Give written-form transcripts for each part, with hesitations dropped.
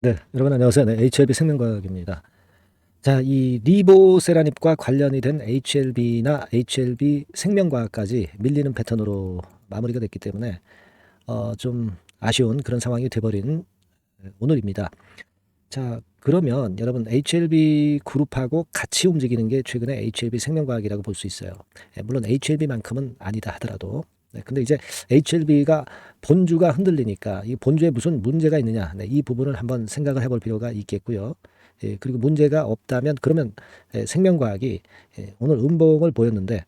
네, 여러분 안녕하세요. 네, HLB 생명과학입니다. 자, 이 리보세라닙과 관련이 된 HLB나 HLB 생명과학까지 밀리는 패턴으로 마무리가 됐기 때문에 좀 아쉬운 그런 상황이 돼버린 오늘입니다. 자, 그러면 여러분 HLB 그룹하고 같이 움직이는 게 최근에 HLB 생명과학이라고 볼 수 있어요. 물론 HLB만큼은 아니다 하더라도. 네, 근데 이제 HLB가 본주가 흔들리니까 이 본주에 무슨 문제가 있느냐, 네, 이 부분을 한번 생각을 해볼 필요가 있겠고요. 그리고 문제가 없다면 그러면 생명과학이 오늘 음봉을 보였는데,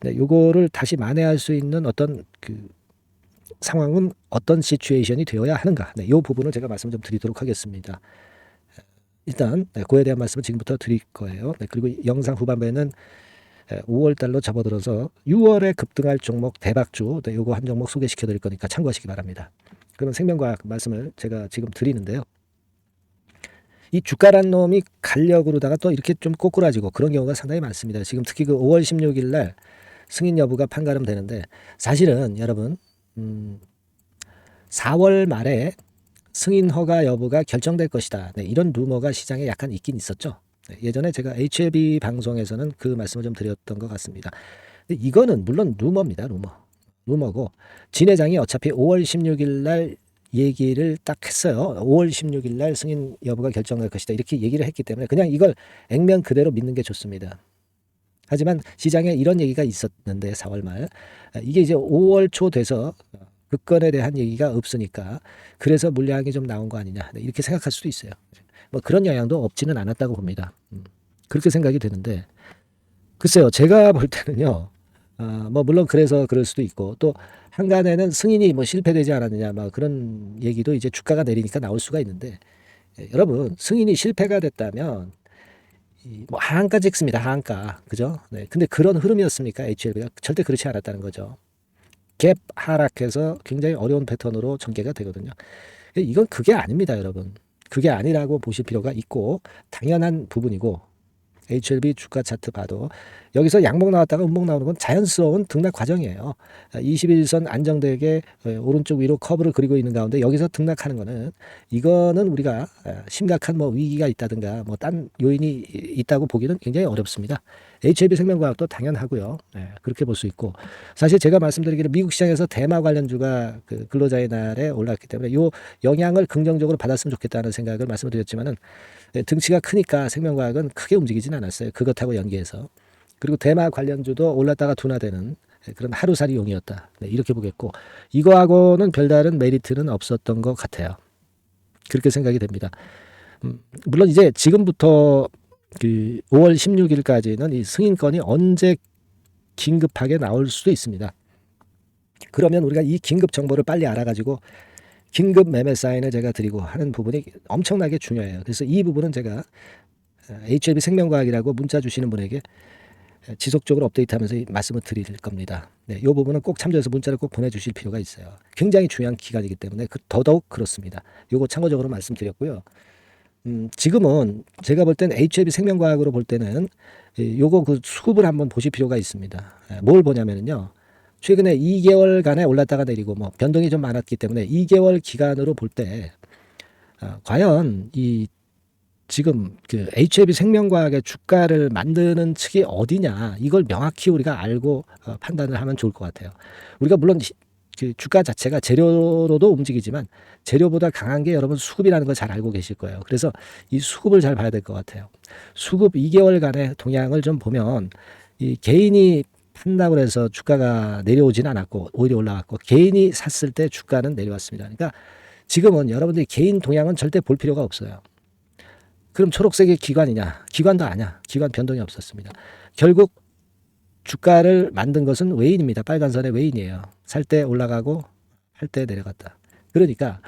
네, 요거를 다시 만회할 수 있는 어떤 그 상황은 어떤 시츄에이션이 되어야 하는가, 네, 이 부분을 제가 말씀 좀 드리도록 하겠습니다. 일단 그에 대한 말씀을 지금부터 드릴 거예요. 네, 그리고 영상 후반부에는 5월 달로 접어들어서 6월에 급등할 종목 대박주, 네, 요거 한 종목 소개시켜 드릴 거니까 참고하시기 바랍니다. 그럼 생명과학 말씀을 제가 지금 드리는데요. 이 주가란 놈이 간력으로다가 또 이렇게 좀 꼬꾸라지고 그런 경우가 상당히 많습니다. 지금 특히 그 5월 16일 날 승인 여부가 판가름 되는데, 사실은 여러분 4월 말에 승인 허가 여부가 결정될 것이다, 네, 이런 루머가 시장에 약간 있긴 있었죠. 네, 예전에 제가 HLB 방송에서는 그 말씀을 좀 드렸던 것 같습니다. 근데 이거는 물론 루머입니다. 루머고 진 회장이 어차피 5월 16일 날 얘기를 딱 했어요. 5월 16일 날 승인 여부가 결정될 것이다, 이렇게 얘기를 했기 때문에 그냥 이걸 액면 그대로 믿는 게 좋습니다. 하지만 시장에 이런 얘기가 있었는데 4월 말 이게 이제 5월 초 돼서 그 건에 대한 얘기가 없으니까 그래서 물량이 좀 나온 거 아니냐, 네, 이렇게 생각할 수도 있어요. 뭐 그런 영향도 없지는 않았다고 봅니다. 그렇게 생각이 되는데, 글쎄요, 제가 볼 때는요, 뭐 물론 그래서 그럴 수도 있고, 또 한간에는 승인이 뭐 실패되지 않았느냐, 막 그런 얘기도 이제 주가가 내리니까 나올 수가 있는데, 여러분 승인이 실패가 됐다면 뭐 하한가 찍습니다. 하한가, 그죠? 네, 근데 그런 흐름이었습니까? HLB가 절대 그렇지 않았다는 거죠. 갭 하락해서 굉장히 어려운 패턴으로 전개가 되거든요. 이건 그게 아닙니다, 여러분. 그게 아니라고 보실 필요가 있고 당연한 부분이고, HLB 주가 차트 봐도 여기서 양봉 나왔다가 음봉 나오는 건 자연스러운 등락 과정이에요. 21선 안정되게 오른쪽 위로 커브를 그리고 있는 가운데 여기서 등락하는 거는, 이거는 우리가 심각한 뭐 위기가 있다든가 뭐 딴 요인이 있다고 보기는 굉장히 어렵습니다. HLB 생명과학도 당연하고요. 그렇게 볼 수 있고, 사실 제가 말씀드리기를 미국 시장에서 대마 관련주가 그 근로자의 날에 올랐기 때문에 요 영향을 긍정적으로 받았으면 좋겠다는 생각을 말씀을 드렸지만은, 등치가 크니까 생명과학은 크게 움직이진 않았어요. 그것하고 연계해서. 그리고 대마 관련주도 올랐다가 둔화되는 그런 하루살이용이었다, 네, 이렇게 보겠고, 이거하고는 별다른 메리트는 없었던 것 같아요. 그렇게 생각이 됩니다. 물론 이제 지금부터 그 5월 16일까지는 이 승인건이 언제 긴급하게 나올 수도 있습니다. 그러면 우리가 이 긴급 정보를 빨리 알아가지고 긴급 매매 사인을 제가 드리고 하는 부분이 엄청나게 중요해요. 그래서 이 부분은 제가 HLB 생명과학이라고 문자 주시는 분에게 지속적으로 업데이트하면서 말씀을 드릴 겁니다. 네, 이 부분은 꼭 참조해서 문자를 꼭 보내주실 필요가 있어요. 굉장히 중요한 기간이기 때문에 더더욱 그렇습니다. 요거 참고적으로 말씀드렸고요. 지금은 제가 볼 때는 HLB 생명과학으로 볼 때는 요거 그 수급을 한번 보실 필요가 있습니다. 뭘 보냐면요, 최근에 2개월간에 올랐다가 내리고 뭐 변동이 좀 많았기 때문에 2개월 기간으로 볼 때 과연 이 지금 그 HLB 생명과학의 주가를 만드는 측이 어디냐, 이걸 명확히 우리가 알고 판단을 하면 좋을 것 같아요. 우리가 물론 그 주가 자체가 재료로도 움직이지만 재료보다 강한 게 여러분 수급이라는 걸 잘 알고 계실 거예요. 그래서 이 수급을 잘 봐야 될 것 같아요. 수급 2개월간의 동향을 좀 보면 이 개인이 판다고 해서 주가가 내려오지는 않았고 오히려 올라갔고, 개인이 샀을 때 주가는 내려왔습니다. 그러니까 지금은 여러분들이 개인 동향은 절대 볼 필요가 없어요. 그럼 초록색이 기관이냐? 기관도 아니야. 기관 변동이 없었습니다. 결국 주가를 만든 것은 외인입니다. 빨간 선의 외인이에요. 살 때 올라가고 팔 때 내려갔다. 그러니까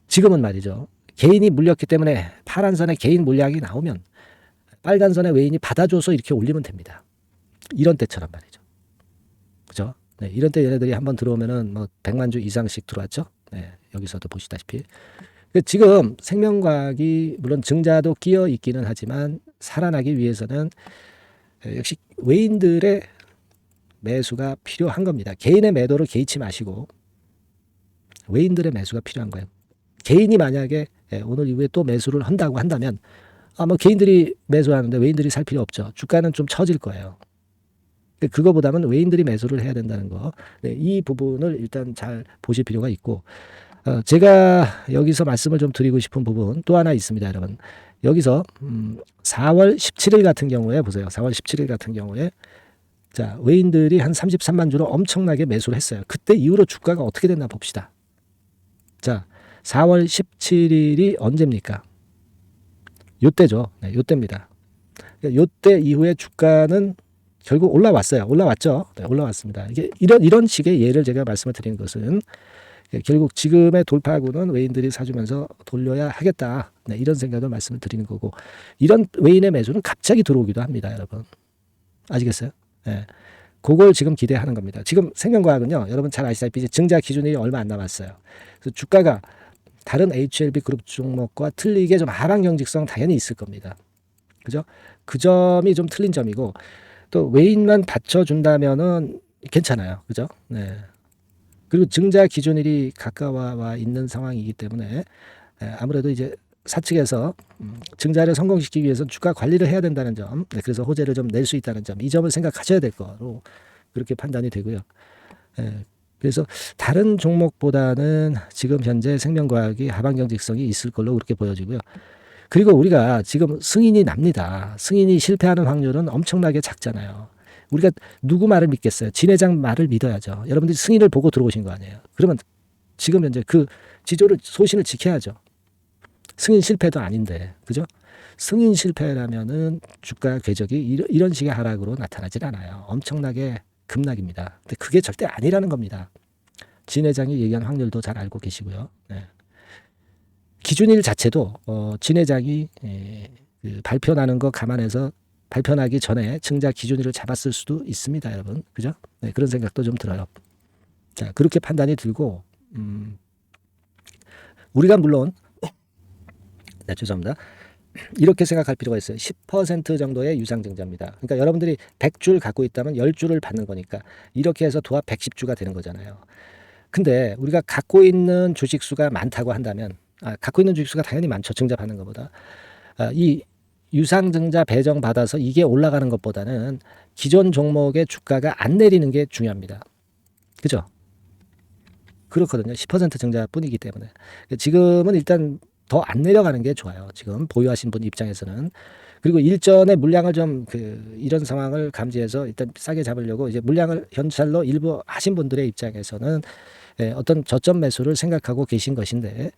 지금은 말이죠, 개인이 물렸기 때문에 파란 선의 개인 물량이 나오면 빨간 선의 외인이 받아줘서 이렇게 올리면 됩니다. 이런 때처럼 말이죠. 그죠? 네, 이런 때 얘네들이 한번 들어오면은 뭐 100만 주 이상씩 들어왔죠. 네, 여기서도 보시다시피. 지금 생명과학이 물론 증자도 끼어 있기는 하지만 살아나기 위해서는 역시 외인들의 매수가 필요한 겁니다. 개인의 매도를 개의치 마시고 외인들의 매수가 필요한 거예요. 개인이 만약에 오늘 이후에 또 매수를 한다고 한다면 뭐 개인들이 매수하는데 외인들이 살 필요 없죠. 주가는 좀 처질 거예요. 그거보다는 외인들이 매수를 해야 된다는 거. 이 부분을 일단 잘 보실 필요가 있고, 제가 여기서 말씀을 좀 드리고 싶은 부분 또 하나 있습니다, 여러분. 여기서 4월 17일 같은 경우에 보세요. 4월 17일 같은 경우에 자, 외인들이 한 33만 주로 엄청나게 매수를 했어요. 그때 이후로 주가가 어떻게 됐나 봅시다. 자, 4월 17일이 언제입니까? 요때죠. 네, 요때입니다. 요때 이후에 주가는 결국 올라왔어요. 올라왔죠. 네, 올라왔습니다. 이게 이런 식의 예를 제가 말씀을 드리는 것은 결국 지금의 돌파구는 외인들이 사주면서 돌려야 하겠다. 네, 이런 생각을 말씀을 드리는 거고, 이런 외인의 매수는 갑자기 들어오기도 합니다, 여러분. 아시겠어요? 네. 그걸 지금 기대하는 겁니다. 지금 생명과학은요, 여러분 잘 아시다시피 증자 기준일이 얼마 안 남았어요. 그래서 주가가 다른 HLB 그룹 종목과 틀리게 좀 하방 경직성 당연히 있을 겁니다. 그죠? 그 점이 좀 틀린 점이고, 또 외인만 받쳐준다면은 괜찮아요. 그죠? 네. 그리고 증자 기준일이 가까워 있는 상황이기 때문에 아무래도 이제 사측에서 증자를 성공시키기 위해서 주가 관리를 해야 된다는 점, 네, 그래서 호재를 좀 낼 수 있다는 점, 이 점을 생각하셔야 될 거로 그렇게 판단이 되고요. 그래서 다른 종목보다는 지금 현재 생명과학이 하방 경직성이 있을 걸로 그렇게 보여지고요. 그리고 우리가 지금 승인이 납니다. 승인이 실패하는 확률은 엄청나게 작잖아요. 우리가 누구 말을 믿겠어요? 진 회장 말을 믿어야죠. 여러분들이 승인을 보고 들어오신 거 아니에요. 그러면 지금 현재 그 지조를 소신을 지켜야죠. 승인 실패도 아닌데, 그죠? 승인 실패라면은 주가 궤적이 이런 식의 하락으로 나타나질 않아요. 엄청나게 급락입니다. 근데 그게 절대 아니라는 겁니다. 진 회장이 얘기한 확률도 잘 알고 계시고요. 네. 기준일 자체도 진 회장이 그 발표나는 거 감안해서 발표나기 전에 증자 기준일을 잡았을 수도 있습니다, 여러분. 그죠? 네, 그런 생각도 좀 들어요. 자, 그렇게 판단이 들고, 우리가 물론, 네, 죄송합니다. 이렇게 생각할 필요가 있어요. 10% 정도의 유상증자입니다. 그러니까 여러분들이 100주를 갖고 있다면 10주를 받는 거니까 이렇게 해서 도합 110주가 되는 거잖아요. 근데 우리가 갖고 있는 주식수가 많다고 한다면, 갖고 있는 주식수가 당연히 많죠. 증자받는 것보다. 이 유상증자 배정받아서 이게 올라가는 것보다는 기존 종목의 주가가 안 내리는 게 중요합니다. 그죠? 그렇거든요. 10% 증자뿐이기 때문에. 지금은 일단 더 안 내려가는 게 좋아요. 지금 보유하신 분 입장에서는. 그리고 일전에 물량을 좀 이런 상황을 감지해서 일단 싸게 잡으려고 이제 물량을 현찰로 일부 하신 분들의 입장에서는 어떤 저점 매수를 생각하고 계신 것인데,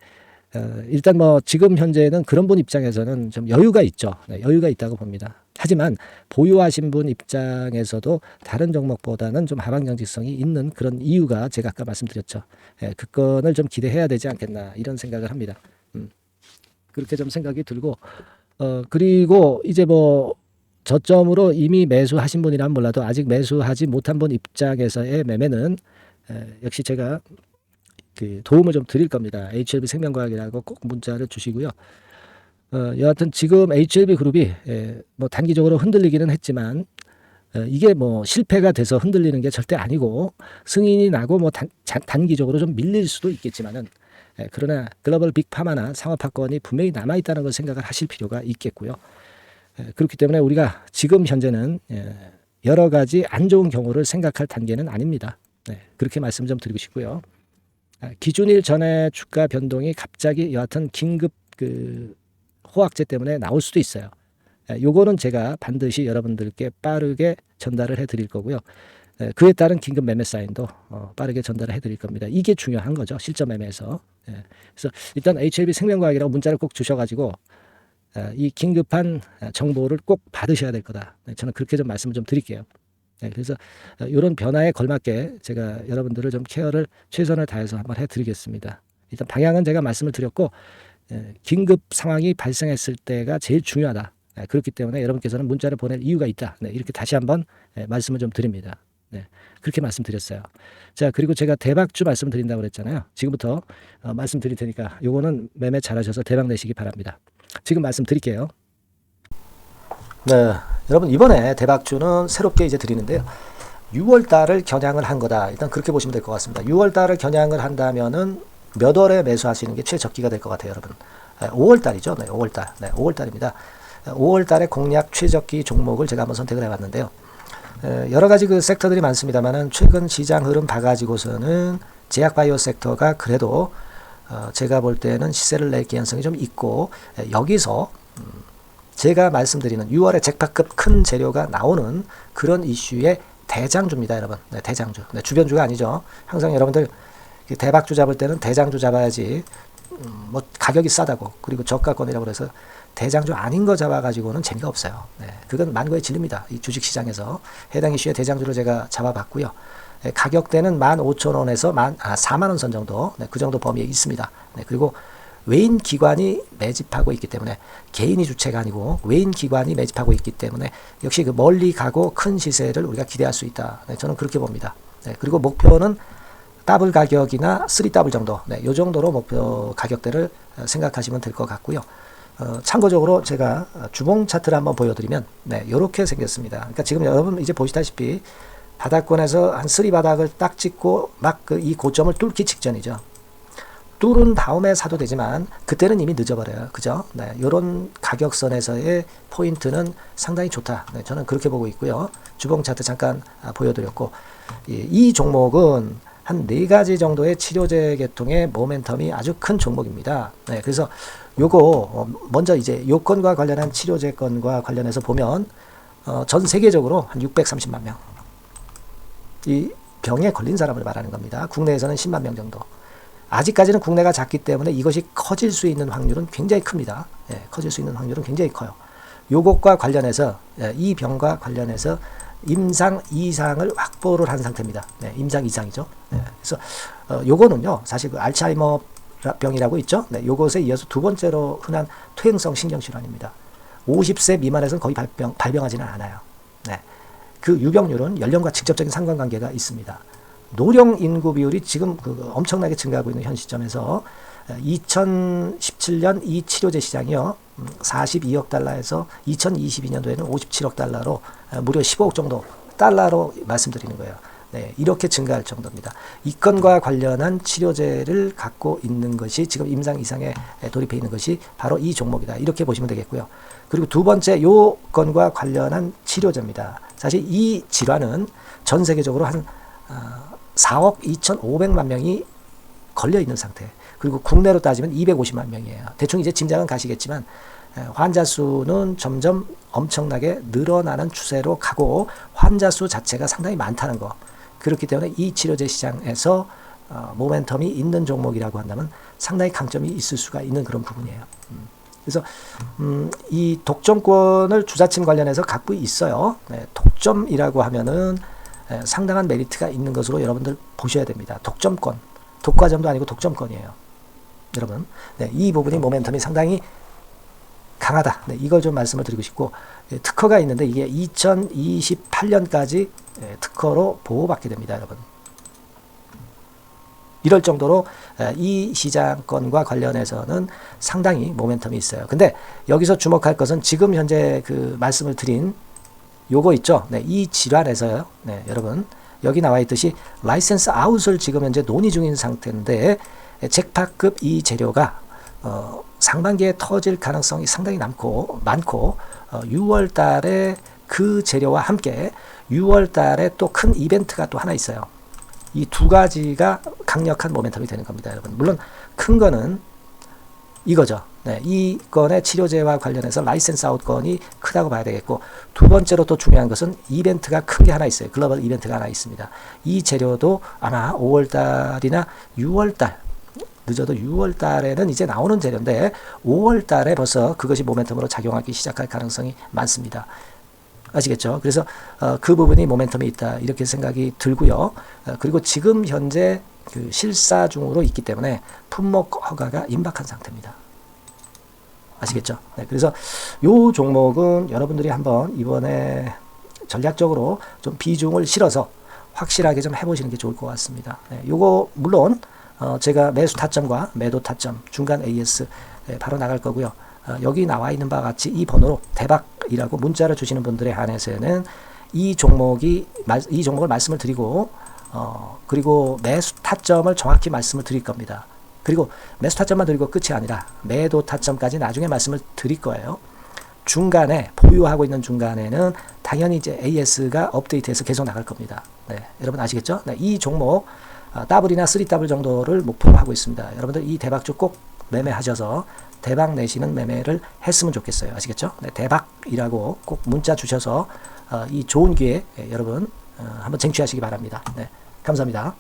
일단 뭐 지금 현재는 그런 분 입장에서는 좀 여유가 있죠. 네, 여유가 있다고 봅니다. 하지만 보유하신 분 입장에서도 다른 종목보다는 좀 하방 경직성이 있는 그런 이유가 제가 아까 말씀드렸죠. 그 건을 좀 기대해야 되지 않겠나 이런 생각을 합니다. 그렇게 좀 생각이 들고, 그리고 이제 뭐 저점으로 이미 매수하신 분이라면 몰라도 아직 매수하지 못한 분 입장에서의 매매는 역시 제가 그 도움을 좀 드릴 겁니다. HLB 생명과학이라고 꼭 문자를 주시고요. 여하튼 지금 HLB 그룹이 뭐 단기적으로 흔들리기는 했지만 이게 뭐 실패가 돼서 흔들리는 게 절대 아니고, 승인이 나고 뭐 단기적으로 좀 밀릴 수도 있겠지만은, 그러나 글로벌 빅파마나 상업화권이 분명히 남아있다는 걸 생각을 하실 필요가 있겠고요. 그렇기 때문에 우리가 지금 현재는 여러 가지 안 좋은 경우를 생각할 단계는 아닙니다. 그렇게 말씀 좀 드리고 싶고요. 기준일 전에 주가 변동이 갑자기 여하튼 긴급 그 호황제 때문에 나올 수도 있어요. 요거는 제가 반드시 여러분들께 빠르게 전달을 해드릴 거고요. 그에 따른 긴급 매매 사인도 빠르게 전달을 해드릴 겁니다. 이게 중요한 거죠. 실전 매매에서. 그래서 일단 HLB 생명과학이라고 문자를 꼭 주셔가지고 이 긴급한 정보를 꼭 받으셔야 될 거다. 저는 그렇게 좀 말씀을 좀 드릴게요. 그래서 이런 변화에 걸맞게 제가 여러분들을 좀 케어를 최선을 다해서 한번 해드리겠습니다. 일단 방향은 제가 말씀을 드렸고, 긴급 상황이 발생했을 때가 제일 중요하다. 그렇기 때문에 여러분께서는 문자를 보낼 이유가 있다. 이렇게 다시 한번 말씀을 좀 드립니다. 그렇게 말씀드렸어요. 자, 그리고 제가 대박주 말씀드린다고 그랬잖아요. 지금부터 말씀드릴 테니까 요거는 매매 잘하셔서 대박 내시기 바랍니다. 지금 말씀드릴게요. 네, 여러분 이번에 대박주는 새롭게 이제 드리는데요. 6월 달을 겨냥을 한 거다. 일단 그렇게 보시면 될 것 같습니다. 6월 달을 겨냥을 한다면은 몇 월에 매수하시는 게 최적기가 될 것 같아요, 여러분. 5월 달이죠. 네, 5월 달. 네, 5월 달입니다. 5월 달에 공략 최적기 종목을 제가 한번 선택을 해봤는데요. 여러 가지 그 섹터들이 많습니다만은 최근 시장 흐름 봐가지고서는 제약바이오 섹터가 그래도 제가 볼 때는 시세를 낼 개연성이 좀 있고, 여기서 제가 말씀드리는 6월에 잭팟급 큰 재료가 나오는 그런 이슈의 대장주입니다, 여러분. 네, 대장주. 네, 주변주가 아니죠. 항상 여러분들 대박주 잡을 때는 대장주 잡아야지, 뭐 가격이 싸다고 그리고 저가권이라고 해서 대장주 아닌 거 잡아가지고는 재미가 없어요. 네, 그건 만고의 진리입니다. 이 주식시장에서 해당 이슈의 대장주를 제가 잡아봤고요. 네, 가격대는 15,000원에서 4만원 선 정도, 네, 그 정도 범위에 있습니다. 네, 그리고 외인 기관이 매집하고 있기 때문에, 개인이 주체가 아니고 외인 기관이 매집하고 있기 때문에 역시 그 멀리 가고 큰 시세를 우리가 기대할 수 있다. 네, 저는 그렇게 봅니다. 네, 그리고 목표는 더블 가격이나 3더블 정도, 네, 요 정도로 목표 가격대를 생각하시면 될 것 같고요. 참고적으로 제가 주봉 차트를 한번 보여드리면, 네, 요렇게 생겼습니다. 그러니까 지금 여러분 이제 보시다시피 바닥권에서 한 3바닥을 딱 찍고 막 이 고점을 뚫기 직전이죠. 뚫은 다음에 사도 되지만 그때는 이미 늦어버려요. 그죠? 네, 요런 가격선에서의 포인트는 상당히 좋다. 네, 저는 그렇게 보고 있고요. 주봉 차트 잠깐 보여드렸고, 이 종목은 한 4가지 정도의 치료제 계통의 모멘텀이 아주 큰 종목입니다. 네, 그래서 요거 먼저 이제 요건과 관련한 치료제 건과 관련해서 보면 전 세계적으로 한 630만 명, 이 병에 걸린 사람을 말하는 겁니다. 국내에서는 10만 명 정도. 아직까지는 국내가 작기 때문에 이것이 커질 수 있는 확률은 굉장히 큽니다. 예, 커질 수 있는 확률은 굉장히 커요. 요것과 관련해서, 이 병과 관련해서 임상 이상을 확보를 한 상태입니다. 네, 임상 이상이죠. 네, 그래서 요거는요, 사실 그 알츠하이머 병이라고 있죠. 네, 요것에 이어서 두 번째로 흔한 퇴행성 신경질환입니다. 50세 미만에서는 거의 발병하지는 않아요. 네, 그 유병률은 연령과 직접적인 상관관계가 있습니다. 노령 인구 비율이 지금 엄청나게 증가하고 있는 현 시점에서 2017년 이 치료제 시장이요, 42억 달러에서 2022년도에는 57억 달러로 무려 15억 정도 달러로 말씀드리는 거예요. 네, 이렇게 증가할 정도입니다. 이 건과 관련한 치료제를 갖고 있는 것이 지금 임상 이상에 돌입해 있는 것이 바로 이 종목이다. 이렇게 보시면 되겠고요. 그리고 두 번째 요 건과 관련한 치료제입니다. 사실 이 질환은 전 세계적으로 한 4억 2,500만 명이 걸려 있는 상태. 그리고 국내로 따지면 250만 명이에요. 대충 이제 짐작은 가시겠지만 환자 수는 점점 엄청나게 늘어나는 추세로 가고 환자 수 자체가 상당히 많다는 거. 그렇기 때문에 이 치료제 시장에서 모멘텀이 있는 종목이라고 한다면 상당히 강점이 있을 수가 있는 그런 부분이에요. 그래서 이 독점권을 주사침 관련해서 갖고 있어요. 네, 독점이라고 하면은 상당한 메리트가 있는 것으로 여러분들 보셔야 됩니다. 독점권, 독과점도 아니고 독점권이에요. 여러분, 네, 이 부분이 모멘텀이 상당히 강하다. 네, 이걸 좀 말씀을 드리고 싶고, 특허가 있는데 이게 2028년까지 특허로 보호받게 됩니다, 여러분. 이럴 정도로 이 시장권과 관련해서는 상당히 모멘텀이 있어요. 근데 여기서 주목할 것은 지금 현재 그 말씀을 드린 요거 있죠. 네, 이 질환에서요. 네, 여러분 여기 나와 있듯이 라이센스 아웃을 지금 현재 논의 중인 상태인데 잭팟급 이 재료가 상반기에 터질 가능성이 상당히 많고 6월 달에 그 재료와 함께 6월 달에 또 큰 이벤트가 또 하나 있어요. 이 두 가지가 강력한 모멘텀이 되는 겁니다, 여러분. 물론 큰 거는 이거죠. 네, 이 건의 치료제와 관련해서 라이센스 아웃 건이 크다고 봐야 되겠고, 두 번째로 또 중요한 것은 이벤트가 큰 게 하나 있어요. 글로벌 이벤트가 하나 있습니다. 이 재료도 아마 5월달이나 6월달, 늦어도 6월달에는 이제 나오는 재료인데 5월달에 벌써 그것이 모멘텀으로 작용하기 시작할 가능성이 많습니다. 아시겠죠? 그래서 그 부분이 모멘텀이 있다 이렇게 생각이 들고요. 그리고 지금 현재 그 실사 중으로 있기 때문에 품목 허가가 임박한 상태입니다. 아시겠죠? 네, 그래서 요 종목은 여러분들이 한번 이번에 전략적으로 좀 비중을 실어서 확실하게 좀 해보시는 게 좋을 것 같습니다. 네, 요거 물론 제가 매수 타점과 매도 타점 중간 AS 바로 나갈 거고요. 여기 나와 있는 바와 같이 이 번호로 대박이라고 문자를 주시는 분들에 한해서는 이 종목을 말씀을 드리고 그리고 매수 타점을 정확히 말씀을 드릴 겁니다. 그리고 매수 타점만 드리고 끝이 아니라 매도 타점까지 나중에 말씀을 드릴 거예요. 중간에 보유하고 있는 중간에는 당연히 이제 AS가 업데이트해서 계속 나갈 겁니다. 네, 여러분 아시겠죠? 네, 이 종목 더블이나 3더블 정도를 목표로 하고 있습니다. 여러분들 이 대박주 꼭 매매하셔서 대박 내시는 매매를 했으면 좋겠어요. 아시겠죠? 네, 대박이라고 꼭 문자 주셔서 이 좋은 기회 여러분 한번 쟁취하시기 바랍니다. 네, 감사합니다.